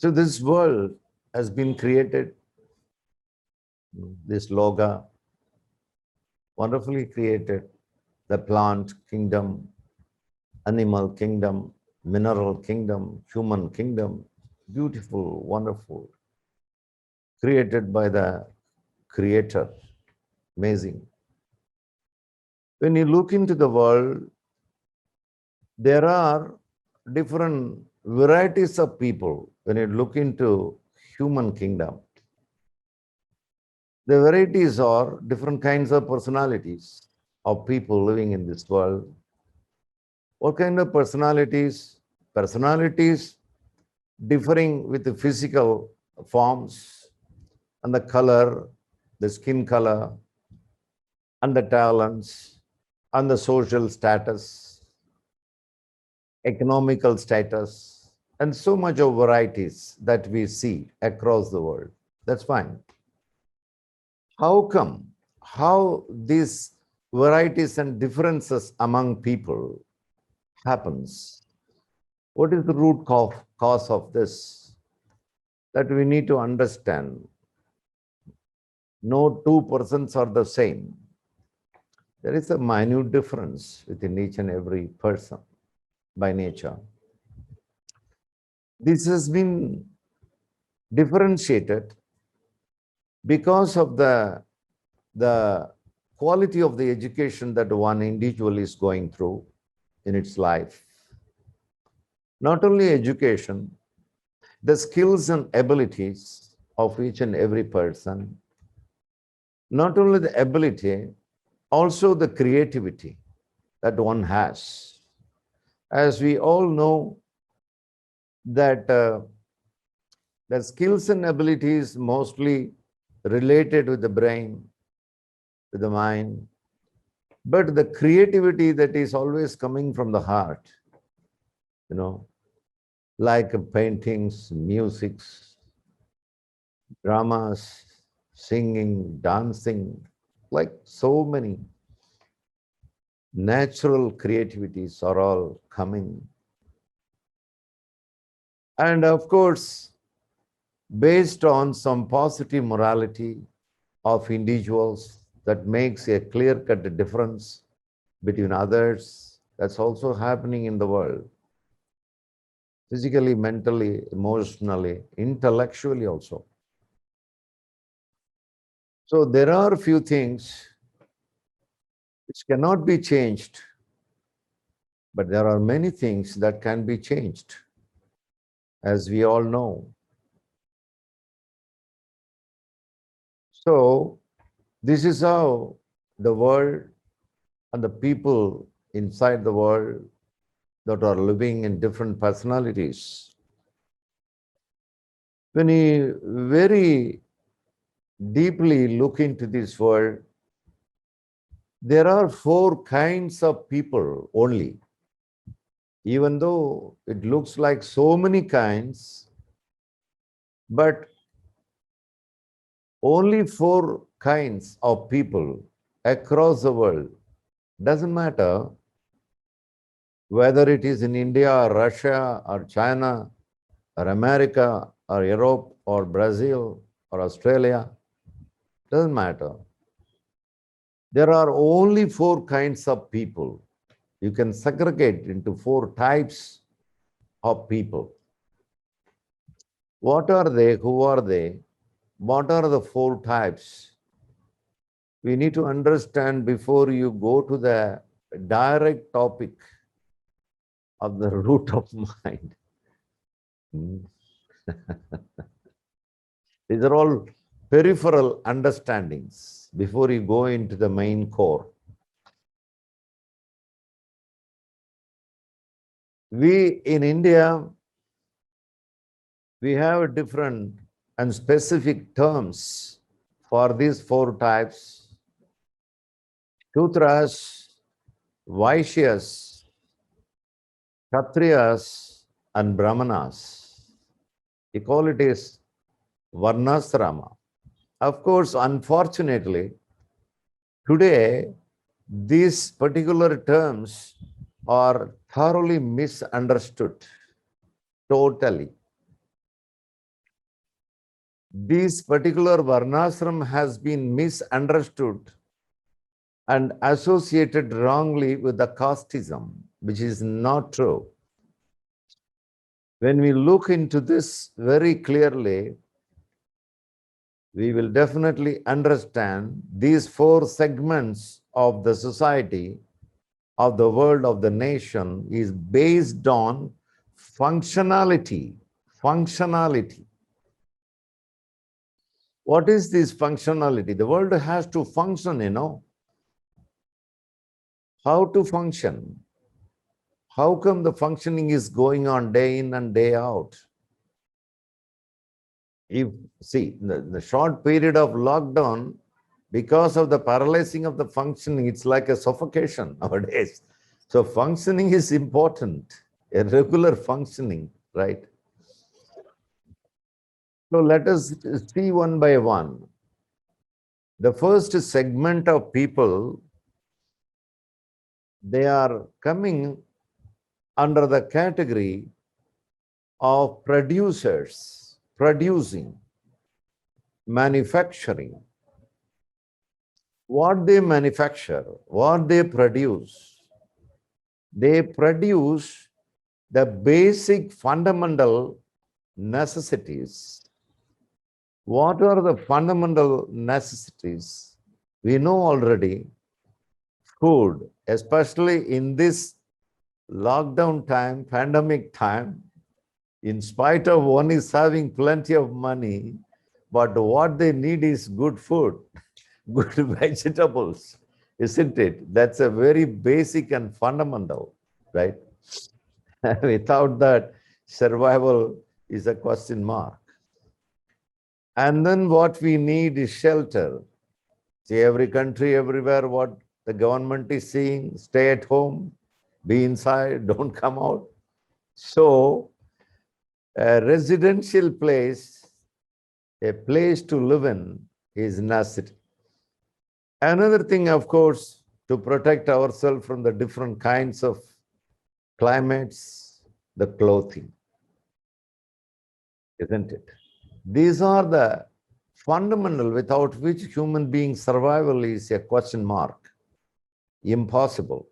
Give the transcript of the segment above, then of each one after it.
So this world has been created, this loga, wonderfully created, the plant kingdom, animal kingdom, mineral kingdom, human kingdom, beautiful, wonderful, created by the Creator, amazing. When you look into the world, there are different varieties of people. When you look into human kingdom, the varieties are different kinds of personalities of people living in this world. What kind of personalities? Personalities differing with the physical forms and the color, the skin color, and the talents, and the social status, economical status, and so much of varieties that we see across the world. That's fine. How come? How these varieties and differences among people happens? What is the root cause of this? That we need to understand. No two persons are the same. There is a minute difference within each and every person by nature. This has been differentiated because of the quality of the education that one individual is going through in its life. Not only education, the skills and abilities of each and every person, not only the ability, also the creativity that one has. As we all know that the skills and abilities mostly related with the brain, with the mind, but the creativity that is always coming from the heart, like paintings, musics, dramas, singing, dancing, like so many natural creativities are all coming. And of course, based on some positive morality of individuals that makes a clear-cut difference between others, that's also happening in the world. Physically, mentally, emotionally, intellectually also. So there are a few things which cannot be changed, but there are many things that can be changed, as we all know. So this is how the world and the people inside the world that are living in different personalities. When you very deeply look into this world, there are 4 kinds of people only. Even though it looks like so many kinds, but only 4 kinds of people across the world. Doesn't matter whether it is in India or Russia or China or America or Europe or Brazil or Australia. Doesn't matter. There are only 4 kinds of people. You can segregate into 4 types of people. What are they? Who are they? What are the 4 types? We need to understand before you go to the direct topic of the root of mind. These are all peripheral understandings before you go into the main core. We in India, we have different and specific terms for these 4 types. Shudras, Vaishyas, Kshatriyas, and Brahmanas. We call it as Varnasrama. Of course, unfortunately, today, these particular terms are thoroughly misunderstood, totally. this particular varnashram has been misunderstood and associated wrongly with the casteism, which is not true. When we look into this very clearly, we will definitely understand these four segments of the society, of the world, of the nation is based on functionality. Functionality. What is this functionality? The world has to function, How to function? How come the functioning is going on day in and day out? If, see, the short period of lockdown, because of the paralyzing of the functioning, it's like a suffocation nowadays. So functioning is important, a regular functioning, right? So let us see one by one. The first segment of people, they are coming under the category of producers, producing, manufacturing. What they manufacture, what they produce the basic fundamental necessities. What are the fundamental necessities? We know already food, especially in this lockdown time, pandemic time, in spite of one is having plenty of money, but what they need is good food, good vegetables, isn't it? That's a very basic and fundamental, right? Without that, survival is a question mark. And then what we need is shelter. See, every country, everywhere, what the government is saying, stay at home, be inside, don't come out. So, a residential place, a place to live in, is necessary. Another thing, of course, to protect ourselves from the different kinds of climates, the clothing, isn't it? These are the fundamental without which human being survival is a question mark, impossible.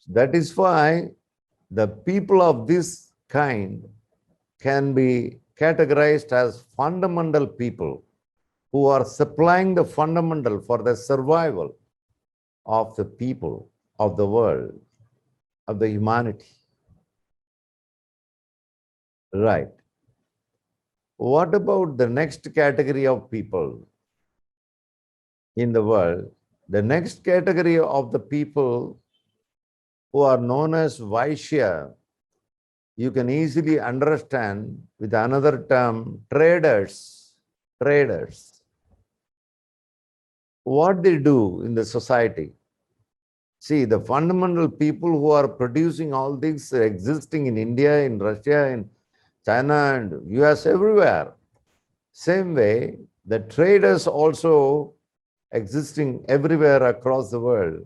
That is why the people of this kind can be categorized as fundamental people who are supplying the fundamental for the survival of the people, of the world, of the humanity. Right. What about the next category of people in the world? The next category of the people who are known as Vaishya, you can easily understand with another term, traders. Traders. What they do in the society? See, the fundamental people who are producing all things existing in India, in Russia, in China and US, everywhere. Same way, the traders also existing everywhere across the world.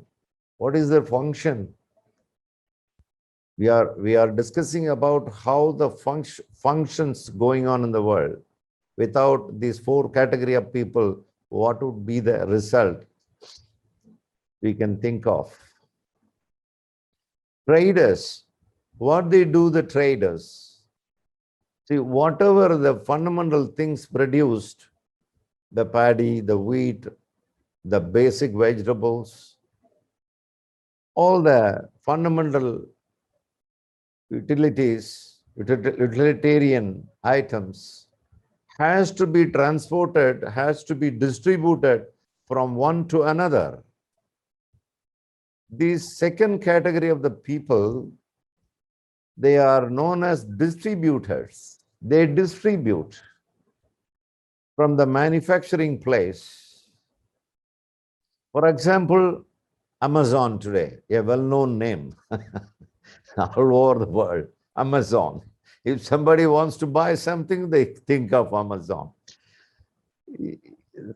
What is their function? We are discussing about how the functions going on in the world. Without these four category of people, what would be the result we can think of? Traders, what they do, the traders. See, whatever the fundamental things produced, the paddy, the wheat, the basic vegetables, all the fundamental utilitarian items has to be transported, has to be distributed from one to another. The second category of the people, they are known as distributors. They distribute from the manufacturing place. For example, Amazon today, a well-known name all over the world, Amazon. If somebody wants to buy something, they think of Amazon.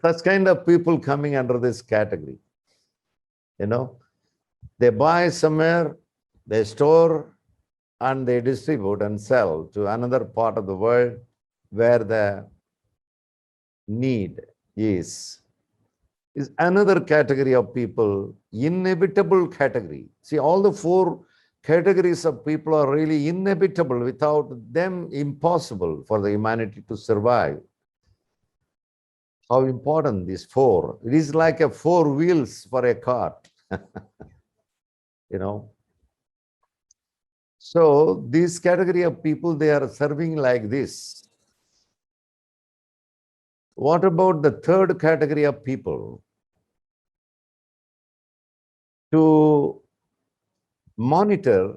Such kind of people coming under this category. They buy somewhere, they store, and they distribute and sell to another part of the world where the need is another category of people, inevitable category. See, all the four categories of people are really inevitable. Without them, impossible for the humanity to survive. How important these four. It is like a four wheels for a cart, you know. So this category of people, they are serving like this. What about the third category of people? To monitor,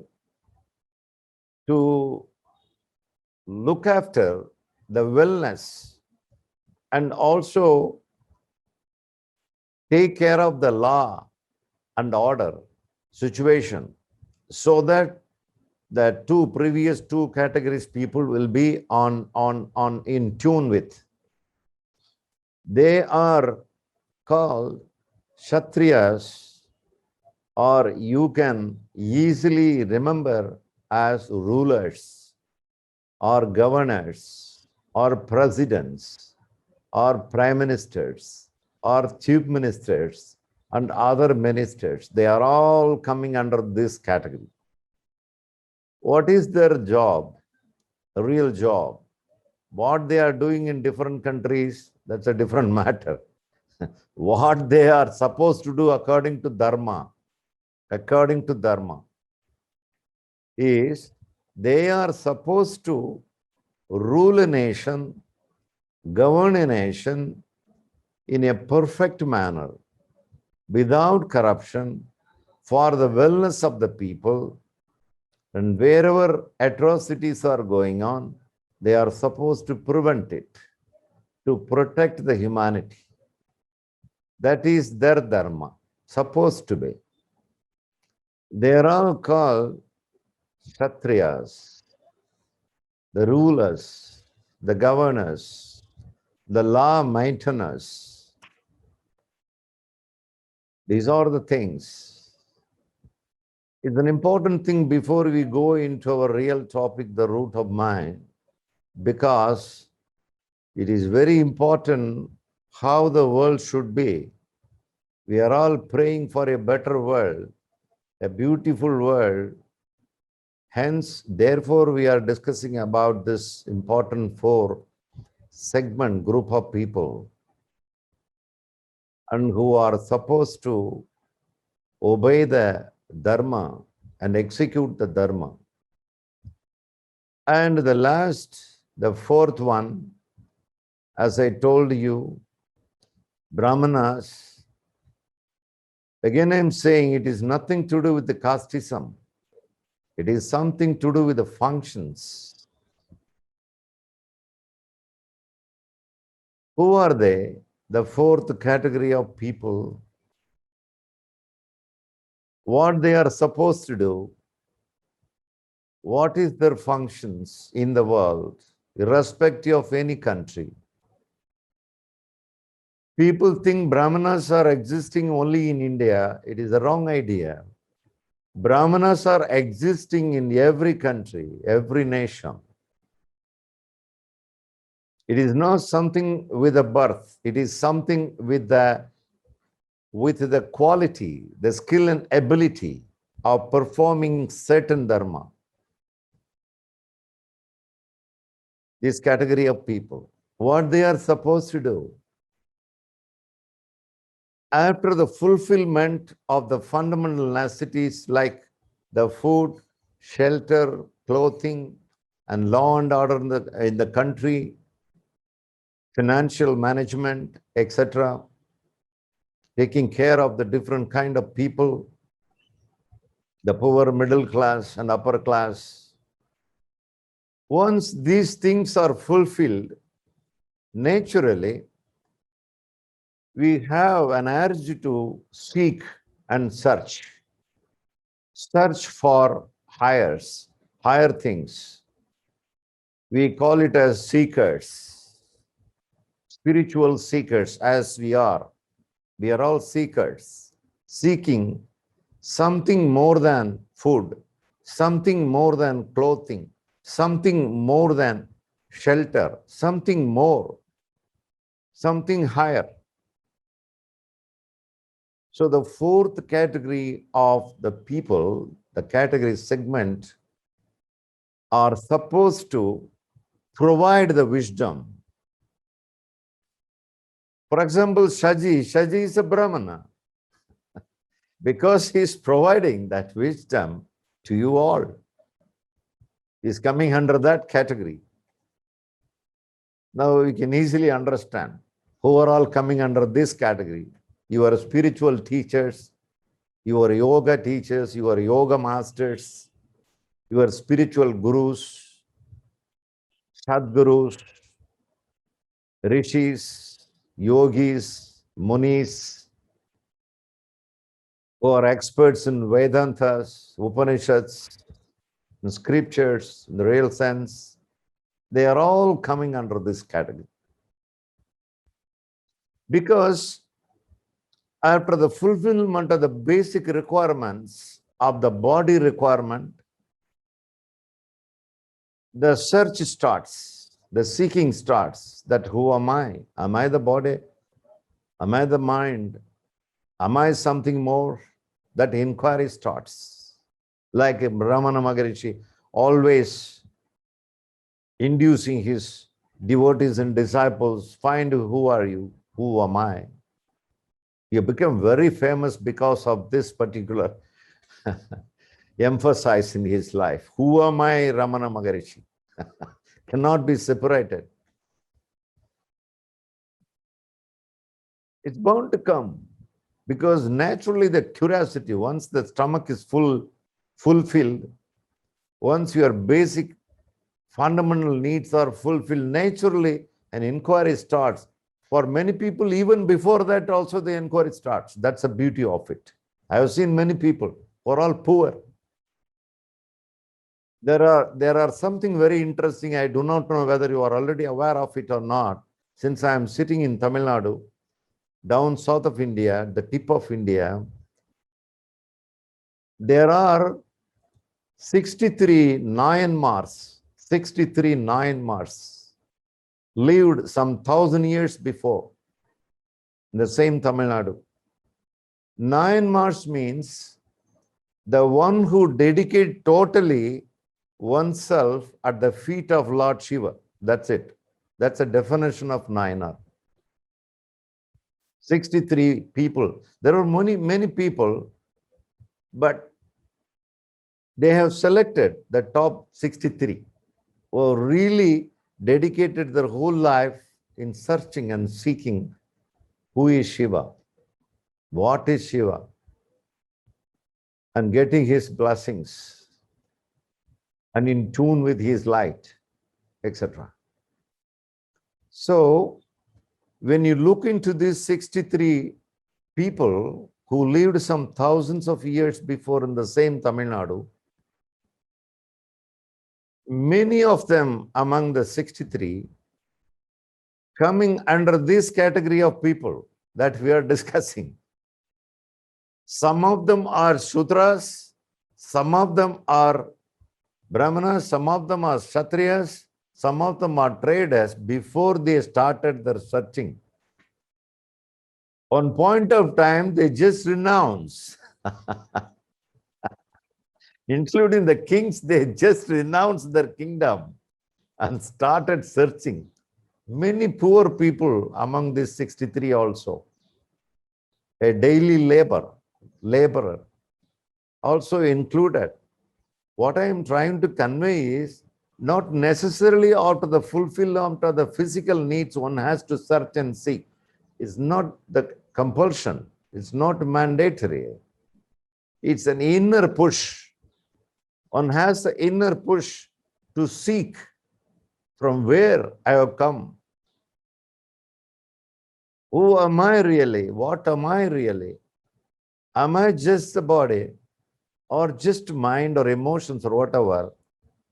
to look after the wellness, and also take care of the law and order situation, so that the previous two categories people will be on in tune with. They are called Kshatriyas, or you can easily remember as rulers or governors or presidents or prime ministers or chief ministers and other ministers. They are all coming under this category. What is their job? A real job. What they are doing in different countries, that's a different matter. What they are supposed to do according to Dharma, is they are supposed to rule a nation, govern a nation in a perfect manner, without corruption, for the wellness of the people, and wherever atrocities are going on, they are supposed to prevent it, to protect the humanity. That is their dharma, supposed to be. They are all called Kshatriyas, the rulers, the governors, the law maintainers. These are the things. It's an important thing before we go into our real topic, the root of mind, because it is very important how the world should be. We are all praying for a better world, a beautiful world. Hence, therefore, we are discussing about this important four segment group of people, and who are supposed to obey the dharma and execute the dharma. And the last, the fourth one, as I told you, Brahmanas. Again, I'm saying it is nothing to do with the casteism. It is something to do with the functions. Who are they? The fourth category of people. What they are supposed to do, what is their functions in the world, irrespective of any country. People think Brahmanas are existing only in India. It is a wrong idea. Brahmanas are existing in every country, every nation. It is not something with a birth. It is something with the quality, the skill and ability of performing certain dharma. This category of people, what they are supposed to do, after the fulfillment of the fundamental necessities like the food, shelter, clothing, and law and order in the country, financial management, etc., taking care of the different kind of people, the poor, middle class, and upper class. Once these things are fulfilled, naturally, we have an urge to seek and search for higher things. We call it as seekers, spiritual seekers, as we are. We are all seekers, seeking something more than food, something more than clothing, something more than shelter, something more something higher. So the fourth category of the people, the category segment, are supposed to provide the wisdom. For example, Shaji is a Brahmana because he is providing that wisdom to you all. He is coming under that category. Now we can easily understand who are all coming under this category. Your spiritual teachers, your yoga teachers, your yoga masters, your spiritual gurus, sadgurus, rishis, yogis, munis, who are experts in Vedantas, Upanishads, in scriptures, in the real sense, they are all coming under this category. Because after the fulfillment of the basic requirements of the body requirement, the search starts, the seeking starts, that who am I? Am I the body? Am I the mind? Am I something more? That inquiry starts. Like Ramana Maharishi always inducing his devotees and disciples, find who are you? Who am I? He became very famous because of this particular emphasis in his life. Who am I, Ramana Maharishi? Cannot be separated. It's bound to come because naturally the curiosity, once the stomach is fulfilled, once your basic fundamental needs are fulfilled, naturally an inquiry starts. For many people, even before that also the inquiry starts. That's the beauty of it. I have seen many people who are all poor. There are something very interesting. I do not know whether you are already aware of it or not. Since I am sitting in Tamil Nadu, down south of India, the tip of India, there are 63 Nayanmars, 63 Nayanmars lived some 1,000 years before in the same Tamil Nadu. Nayanmars means the one who dedicate totally oneself at the feet of Lord Shiva. That's it. That's a definition of Nayanar. 63 people. There are many people, but they have selected the top 63 who really dedicated their whole life in searching and seeking who is Shiva, what is Shiva, and getting his blessings and in tune with his light, etc. So, when you look into these 63 people who lived some thousands of years before in the same Tamil Nadu, many of them among the 63 coming under this category of people that we are discussing. Some of them are Sudras, some of them are Brahmanas, some of them are Kshatriyas, some of them are traders before they started their searching. On point of time, they just renounce. Including the kings, they just renounced their kingdom and started searching. Many poor people among these 63 also. A daily laborer also included. What I am trying to convey is not necessarily after the fulfillment of the physical needs one has to search and seek. It's not the compulsion. It's not mandatory. It's an inner push. One has the inner push to seek from where I have come. Who am I really? What am I really? Am I just the body or just mind or emotions or whatever,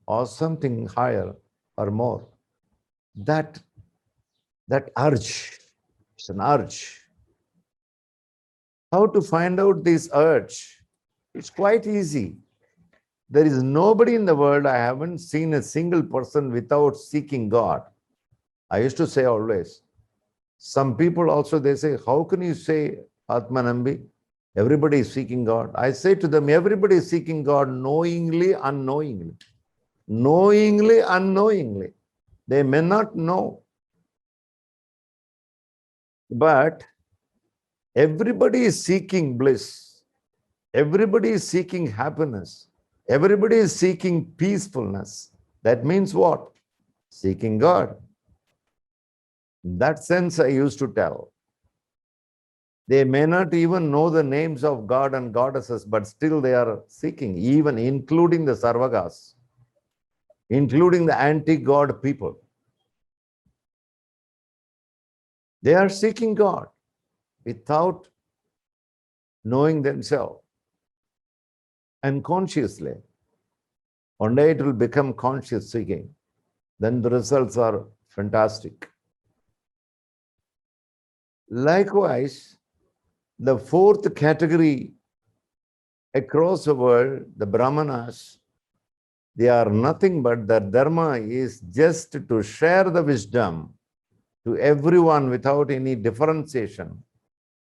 or something higher or more? That urge, it's an urge. How to find out this urge? It's quite easy. There is nobody in the world, I haven't seen a single person without seeking God. I used to say always, Some people also, they say, how can you say Atmanambi? Everybody is seeking God. I say to them, everybody is seeking God knowingly, unknowingly. Knowingly, unknowingly. They may not know. But everybody is seeking bliss. Everybody is seeking happiness. Everybody is seeking peacefulness. That means what? Seeking God. In that sense, I used to tell. They may not even know the names of God and goddesses, but still they are seeking, even including the Sarvagas, including the anti-God people. They are seeking God without knowing themselves and consciously. One day it will become conscious seeking. Then the results are fantastic. Likewise, the fourth category across the world, the Brahmanas, they are nothing but their dharma is just to share the wisdom to everyone without any differentiation.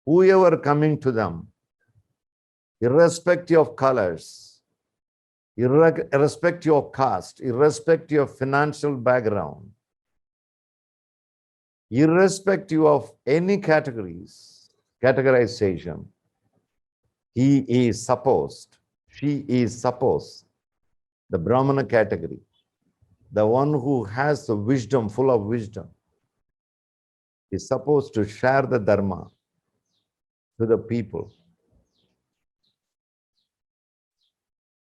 Whoever coming to them, irrespective of colors, irrespective of caste, irrespective of financial background, irrespective of any categorization, he is supposed, she is supposed, the Brahmana category, the one who has the wisdom, full of wisdom, is supposed to share the dharma to the people.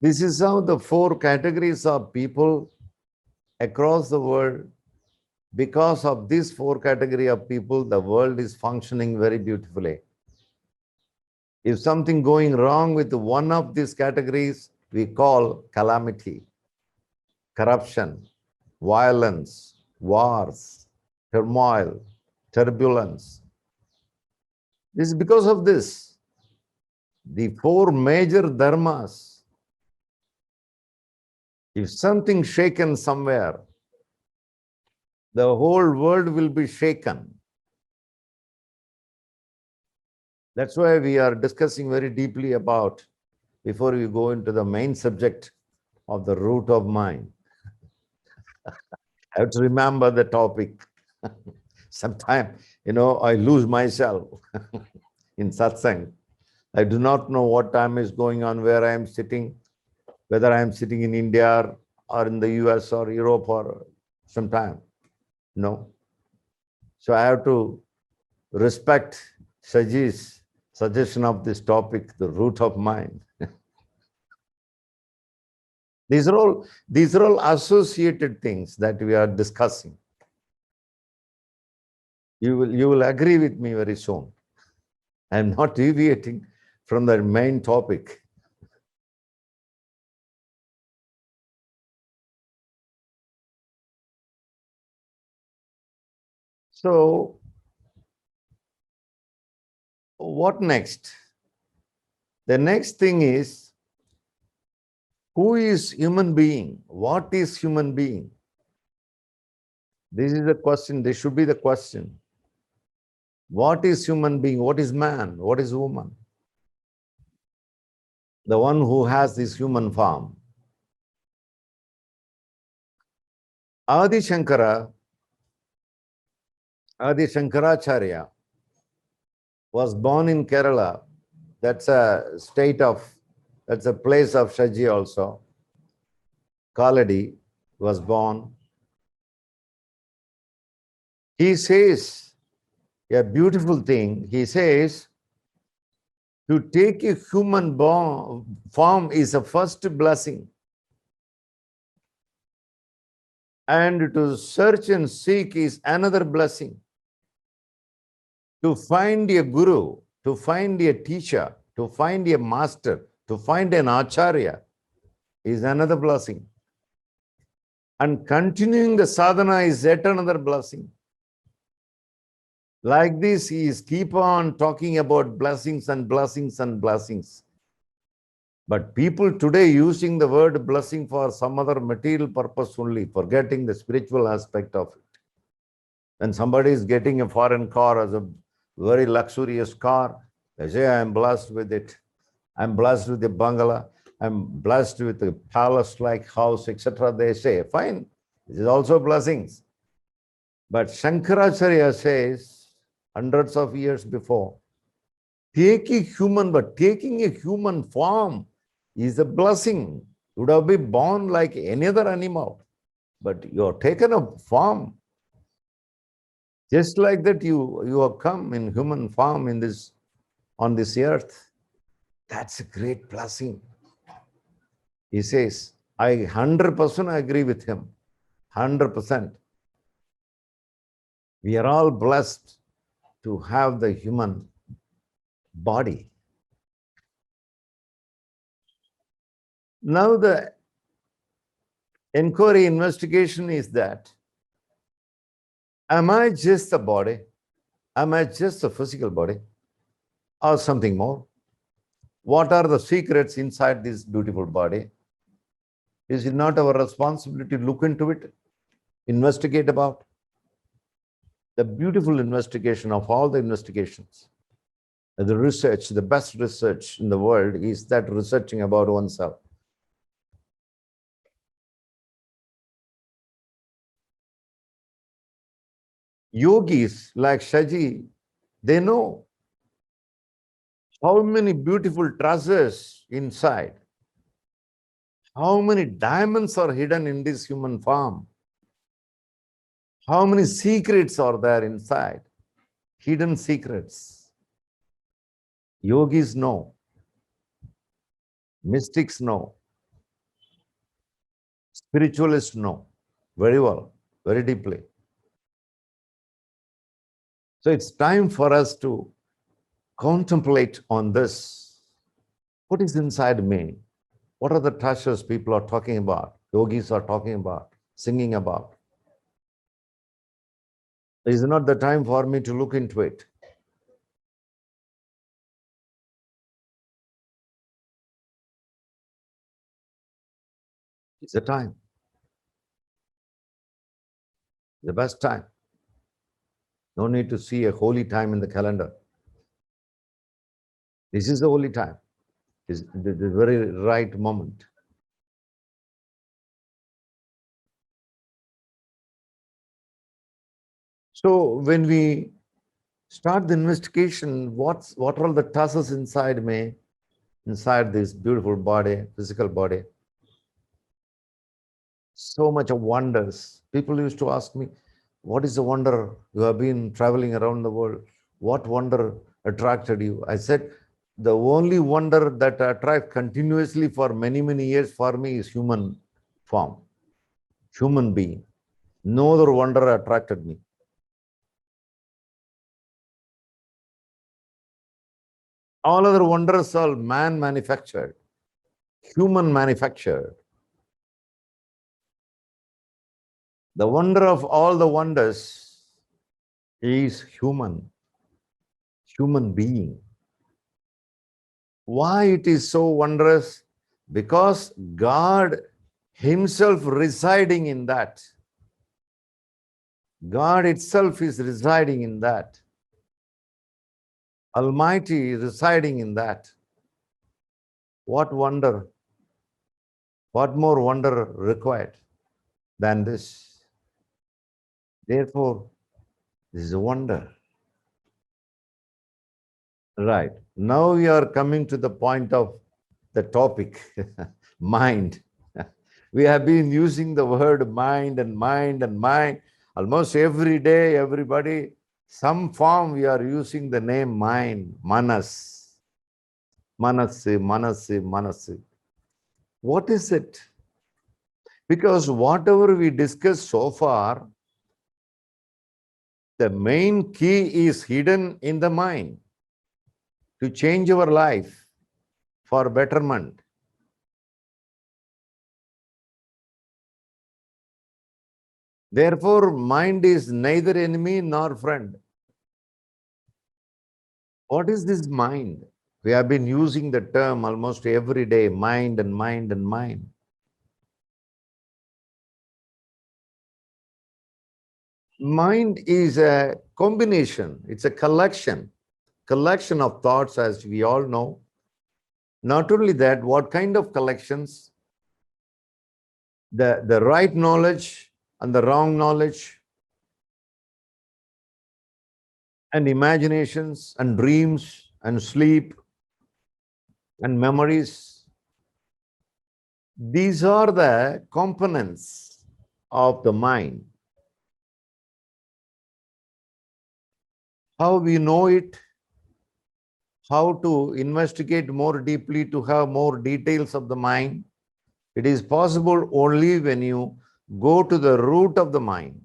This is how the four categories of people across the world, because of these four category of people, the world is functioning very beautifully. If something going wrong with one of these categories, we call calamity, corruption, violence, wars, turmoil, turbulence. This is because of this. The four major dharmas, if something shaken somewhere, the whole world will be shaken. That's why we are discussing very deeply about, before we go into the main subject of the root of mind. I have to remember the topic. Sometimes, I lose myself in satsang. I do not know what time is going on, where I am sitting, whether I am sitting in India or in the US or Europe or sometime. No. So I have to respect Saji's suggestion of this topic, the root of mind. These are all associated things that we are discussing. You will agree with me very soon. I am not deviating from the main topic. So, what next? The next thing is, who is human being? What is human being? This is the question. This should be the question. What is human being? What is man? What is woman? The one who has this human form. Adi Shankaracharya was born in Kerala. That's a place of Shaji also. Kaladi was born. He says a beautiful thing. He says, to take a human form is a first blessing. And to search and seek is another blessing. To find a guru, to find a teacher, to find a master, to find an acharya is another blessing. And continuing the sadhana is yet another blessing. Like this, he is keep on talking about blessings and blessings and blessings. But people today using the word blessing for some other material purpose only, forgetting the spiritual aspect of it. When somebody is getting a foreign car as a very luxurious car, they say, I am blessed with it. I'm blessed with the bungalow. I'm blessed with a palace-like house, etc. They say, fine, this is also blessings. But Shankaracharya says, hundreds of years before, taking a human form is a blessing. You would have been born like any other animal, but you have taken a form. Just like that, you have come in human form on this earth. That's a great blessing. He says, I 100% agree with him. 100%. We are all blessed to have the human body. Now the inquiry investigation is that, am I just a body? Am I just a physical body? Or something more? What are the secrets inside this beautiful body? Is it not our responsibility to look into it, investigate about? The beautiful investigation of all the investigations, the research, the best research in the world is that researching about oneself. Yogis like Shaji, they know how many beautiful treasures inside, how many diamonds are hidden in this human form, how many secrets are there inside, hidden secrets. Yogis know, mystics know, spiritualists know very well, very deeply. So it's time for us to contemplate on this. What is inside me? What are the treasures people are talking about, yogis are talking about, singing about? Is not the time for me to look into it. It's the time. The best time. No need to see a holy time in the calendar. This is the holy time. It's the very right moment. So when we start the investigation, what are the tasks inside me, inside this beautiful body, physical body? So much of wonders. People used to ask me, what is the wonder? You have been traveling around the world. What wonder attracted you? I said, the only wonder that attracts continuously for many, many years for me is human form, human being. No other wonder attracted me. All other wonders are man manufactured, human manufactured. The wonder of all the wonders is human being. Why it is so wondrous? Because God himself residing in that. God itself is residing in that. Almighty residing in that. What wonder? What more wonder required than this? Therefore, this is a wonder. Right. Now we are coming to the point of the topic, mind. We have been using the word mind and mind and mind. Almost every day, everybody, some form we are using the name mind, manas. Manasi, manasi, manasi. What is it? Because whatever we discussed so far, the main key is hidden in the mind to change our life for betterment. Therefore, mind is neither enemy nor friend. What is this mind? We have been using the term almost every day, mind and mind and mind. Mind is a combination, it's a collection of thoughts, as we all know. Not only that, what kind of collections? The right knowledge and the wrong knowledge, and imaginations and dreams and sleep and memories. These are the components of the mind. How we know it, how to investigate more deeply to have more details of the mind. It is possible only when you go to the root of the mind.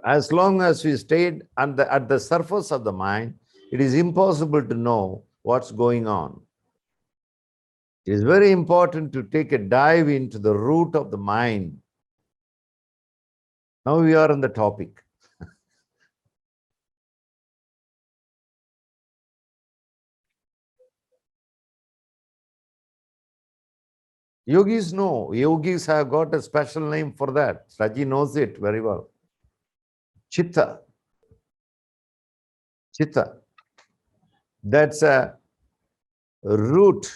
As long as we stayed at the surface of the mind, it is impossible to know what's going on. It is very important to take a dive into the root of the mind. Now we are on the topic. Yogis know. Yogis have got a special name for that. Saji knows it very well. Chitta. Chitta. That's a root,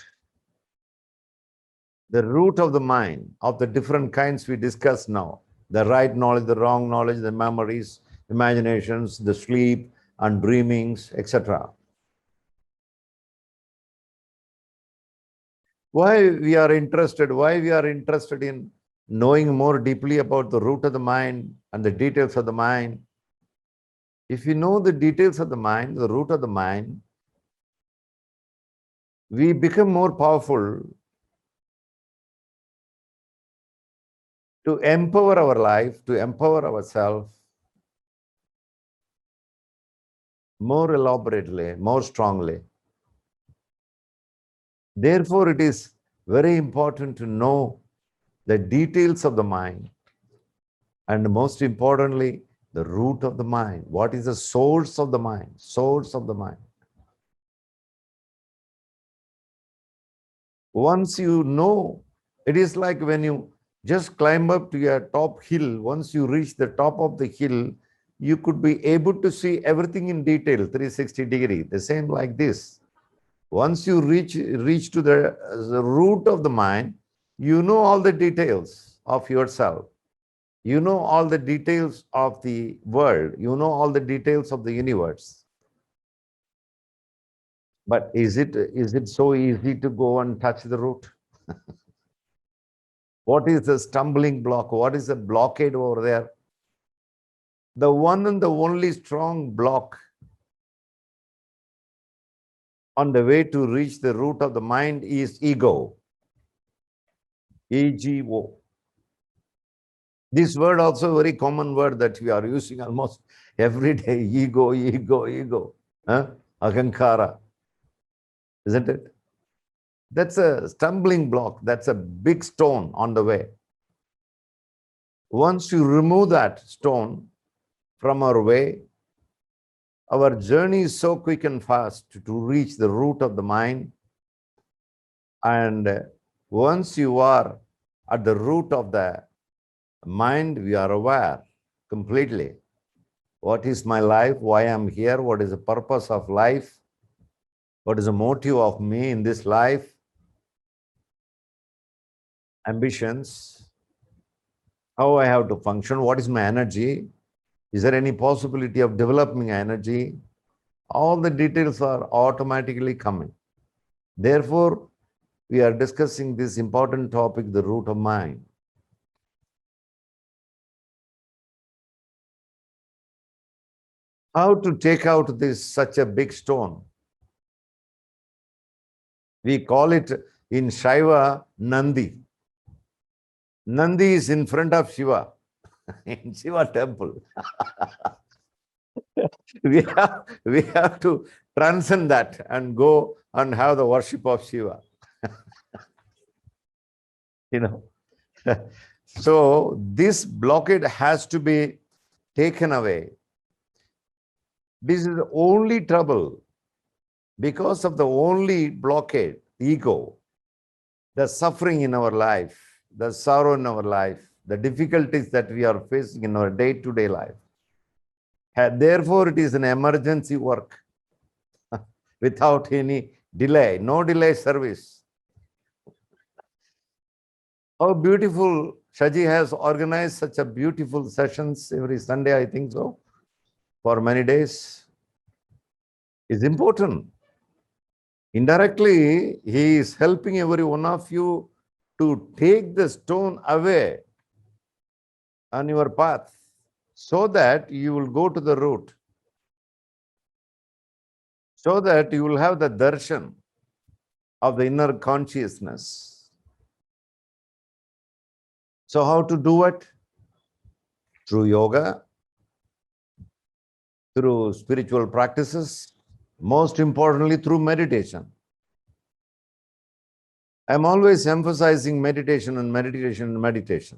the root of the mind, of the different kinds we discuss now. The right knowledge, the wrong knowledge, the memories, imaginations, the sleep and dreamings, etc. Why we are interested in knowing more deeply about the root of the mind and the details of the mind. If you know the details of the mind, the root of the mind, we become more powerful to empower our life, to empower ourselves more elaborately, more strongly. Therefore, it is very important to know the details of the mind, and most importantly, the root of the mind. What is the source of the mind? Source of the mind. Once you know, it is like when you just climb up to a top hill. Once you reach the top of the hill, you could be able to see everything in detail, 360 degree. The same like this. Once you reach to the root of the mind, you know all the details of yourself. You know all the details of the world. You know all the details of the universe. But is it so easy to go and touch the root? What is the stumbling block? What is the blockade over there? The one and the only strong block on the way to reach the root of the mind is ego. E-G-O. This word also a very common word that we are using almost every day. Ego, ego, ego. Huh? Ahankara. Isn't it? That's a stumbling block. That's a big stone on the way. Once you remove that stone from our way, our journey is so quick and fast to reach the root of the mind. And once you are at the root of the mind, we are aware completely. What is my life? Why I'm here? What is the purpose of life? What is the motive of me in this life? Ambitions. How I have to function? What is my energy? Is there any possibility of developing energy? All the details are automatically coming. Therefore, we are discussing this important topic, the root of mind. How to take out this such a big stone? We call it in Shaiva Nandi. Nandi is in front of Shiva in Shiva temple. we have to transcend that and go and have the worship of Shiva. You know. So this blockade has to be taken away. This is the only trouble. Because of the only blockade, ego, the suffering in our life, the sorrow in our life, the difficulties that we are facing in our day-to-day life. Therefore, it is an emergency work without any delay, no delay service. How beautiful Shaji has organized such a beautiful sessions every Sunday, I think so, for many days. Is important. Indirectly, he is helping every one of you to take the stone away on your path so that you will go to the root, so that you will have the darshan of the inner consciousness. So how to do it? Through yoga, through spiritual practices, most importantly through meditation. I'm always emphasizing meditation and meditation and meditation.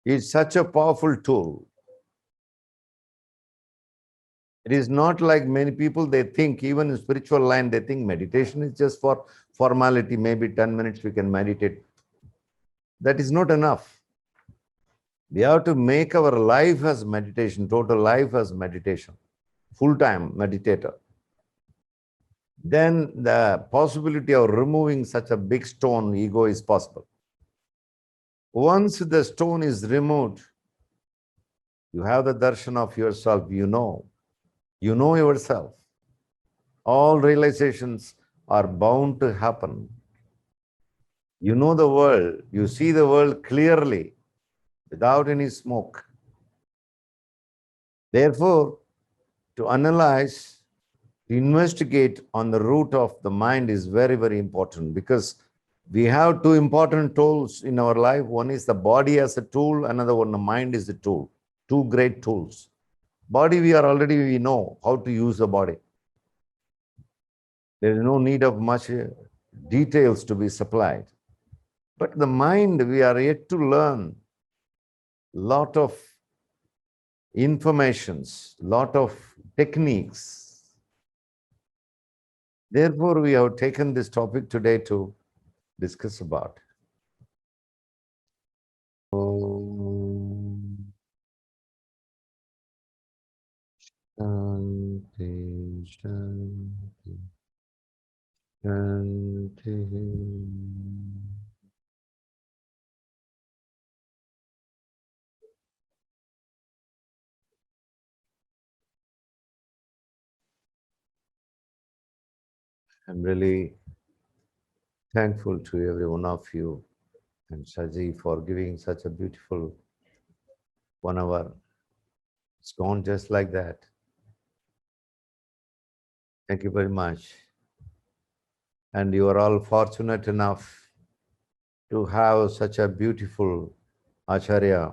It's such a powerful tool. It is not like many people, they think, even in spiritual line, they think meditation is just for formality. Maybe 10 minutes we can meditate. That is not enough. We have to make our life as meditation, total life as meditation, full-time meditator. Then the possibility of removing such a big stone, ego, is possible. Once the stone is removed, you have the darshan of yourself, you know yourself. All realizations are bound to happen. You know the world, you see the world clearly, without any smoke. Therefore, to analyze, to investigate on the root of the mind is very, very important, because we have two important tools in our life. One is the body as a tool, another one, the mind is a tool. Two great tools. Body, we know how to use the body. There is no need of much details to be supplied. But the mind, we are yet to learn lot of informations, lot of techniques. Therefore, we have taken this topic today to discuss about. Om Shanti Shanti Shanti. I'm really thankful to every one of you and Shaji for giving such a beautiful 1 hour. It's gone just like that. Thank you very much. And you are all fortunate enough to have such a beautiful Acharya,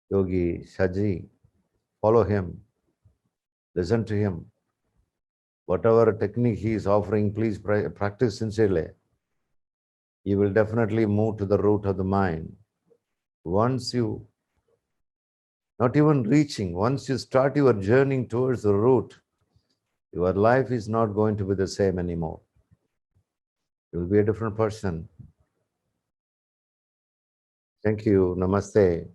Yogi Shaji. Follow him, listen to him. Whatever technique he is offering, please practice sincerely. You will definitely move to the root of the mind. Once you, not even reaching, once you start your journey towards the root, your life is not going to be the same anymore. You will be a different person. Thank you. Namaste.